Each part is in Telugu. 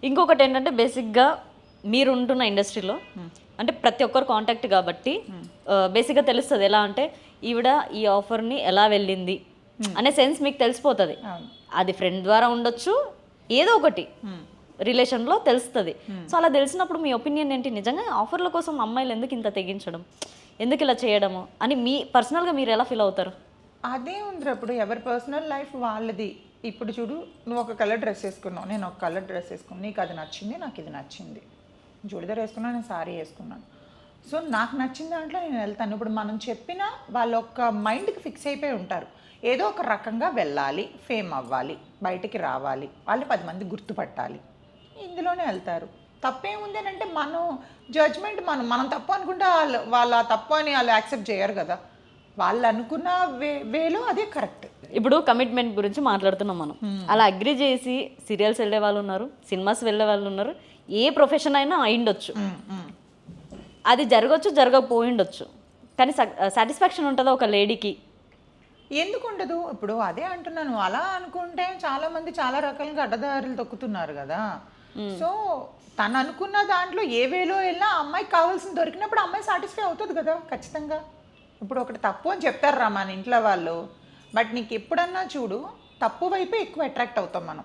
ఇంకొకటి ఏంటంటే బేసిక్గా మీరు ఉంటున్న ఇండస్ట్రీలో అంటే ప్రతి ఒక్కరు కాంటాక్ట్ కాబట్టి బేసిక్గా తెలుస్తుంది ఎలా అంటే ఈవిడ ఈ ఆఫర్ని ఎలా వెళ్ళింది అనే సెన్స్ మీకు తెలిసిపోతుంది. అది ఫ్రెండ్ ద్వారా ఉండొచ్చు, ఏదో ఒకటి రిలేషన్లో తెలుస్తుంది. సో అలా తెలిసినప్పుడు మీ ఒపీనియన్ ఏంటి? నిజంగా ఆఫర్ల కోసం అమ్మాయిలు ఎందుకు ఇంత తెగించడం, ఎందుకు ఇలా చేయడము అని మీ పర్సనల్గా మీరు ఎలా ఫీల్ అవుతారు? అదే ఉంది. అప్పుడు ఎవరి పర్సనల్ లైఫ్ వాళ్ళది. ఇప్పుడు చూడు, నువ్వు ఒక కలర్ డ్రెస్ వేసుకున్నావు, నేను ఒక కలర్ డ్రెస్ వేసుకున్నాను, నీకు అది నచ్చింది, నాకు ఇది నచ్చింది. చూడిదార్ వేసుకున్నాను, నేను సారీ వేసుకున్నాను. సో నాకు నచ్చిన దాంట్లో నేను వెళ్తాను. ఇప్పుడు మనం చెప్పినా వాళ్ళ ఒక్క మైండ్కి ఫిక్స్ అయిపోయి ఉంటారు, ఏదో ఒక రకంగా వెళ్ళాలి, ఫేమ్ అవ్వాలి, బయటికి రావాలి, వాళ్ళు 10 మంది గుర్తుపట్టాలి, ఇందులోనే వెళ్తారు. తప్పేముంది అని అంటే మనం జడ్జ్మెంట్ మనం తప్పు అనుకుంటే వాళ్ళ తప్పు అని వాళ్ళు యాక్సెప్ట్ చేయరు కదా. వాళ్ళు అనుకున్న వేలో అదే కరెక్ట్. ఇప్పుడు కమిట్మెంట్ గురించి మాట్లాడుతున్నాం మనం. అలా అగ్రి చేసి సీరియల్స్ వెళ్ళే వాళ్ళు ఉన్నారు, సినిమాస్ వెళ్ళే వాళ్ళు ఉన్నారు, ఏ ప్రొఫెషన్ అయినా అయిండొచ్చు, అది జరగచ్చు, జరగకపోయిండొచ్చు. కానీ సాటిస్ఫాక్షన్ ఉంటుందా ఒక లేడీకి? ఎందుకు ఉండదు? ఇప్పుడు అదే అంటున్నాను, అలా అనుకుంటే చాలామంది చాలా రకాలుగా అడ్డదారులు తొక్కుతున్నారు కదా. సో తను అనుకున్న దాంట్లో ఏ వేలో వెళ్ళినా అమ్మాయికి కావాల్సింది దొరికినప్పుడు అమ్మాయి సాటిస్ఫై అవుతుంది కదా ఖచ్చితంగా. ఇప్పుడు ఒకటి తప్పు అని చెప్తారు మన ఇంట్లో వాళ్ళు, బట్ నీకు ఎప్పుడన్నా చూడు తప్పు వైపే ఎక్కువ అట్రాక్ట్ అవుతాం మనం,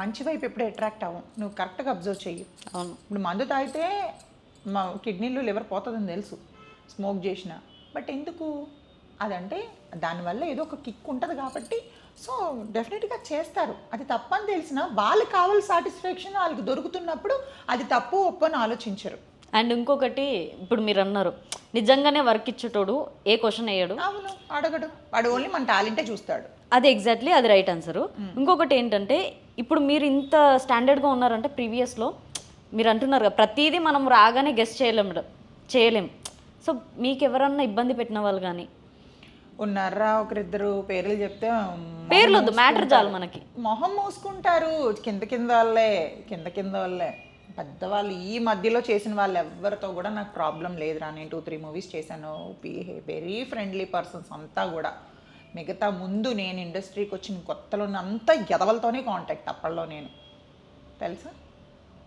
మంచి వైపు ఎప్పుడు అట్రాక్ట్ అవ్వం. నువ్వు కరెక్ట్గా అబ్జర్వ్ చెయ్యి. అవును. ఇప్పుడు మందు తాగితే మా కిడ్నీలు లివర్ పోతుందని తెలుసు స్మోక్ చేసిన, బట్ ఎందుకు అదంటే దానివల్ల ఏదో ఒక కిక్ ఉంటుంది కాబట్టి సో డెఫినెట్గా చేస్తారు. అది తప్పని తెలిసిన వాళ్ళకి కావాల్సిన సాటిస్ఫాక్షన్ వాళ్ళకి దొరుకుతున్నప్పుడు అది తప్పు ఒప్పు అని ఆలోచించరు. అండ్ ఇంకొకటి, ఇప్పుడు మీరు అన్నారు నిజంగానే వర్క్ ఇచ్చేటోడు ఏ క్వశ్చన్ వేయడు, అవును, అడగడు, వాడు ఓన్లీ మన టాలెంటే చూస్తాడు. అది ఎగ్జాక్ట్లీ అది రైట్ ఆన్సరు. ఇంకొకటి ఏంటంటే ఇప్పుడు మీరు ఇంత స్టాండర్డ్గా ఉన్నారంటే ప్రీవియస్లో మీరు అంటున్నారు కదా ప్రతిదీ మనం రాగానే గెస్ట్ చేయలేం. సో మీకు ఎవరన్నా ఇబ్బంది పెట్టిన వాళ్ళు కానీ ఉన్నారా? ఒకరిద్దరు పేర్లు చెప్తే పేర్లు వద్దు, మ్యాటర్ చాలు మనకి. మొహం మూసుకుంటారు. కింద వాళ్ళే పెద్దవాళ్ళు. ఈ మధ్యలో చేసిన వాళ్ళు ఎవరితో కూడా నాకు ప్రాబ్లం లేదురా. నేను 2-3 మూవీస్ చేశాను, వెరీ ఫ్రెండ్లీ పర్సన్స్ అంతా కూడా. మిగతా ముందు నేను ఇండస్ట్రీకి వచ్చిన కొత్తలో అంతా ఎదవలతోనే కాంటాక్ట్ అప్పట్లో నేను, తెలుసా.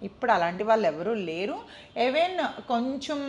ఇప్పుడు అలాంటి వాళ్ళు ఎవరూ లేరు. ఈవెన్ కొంచెం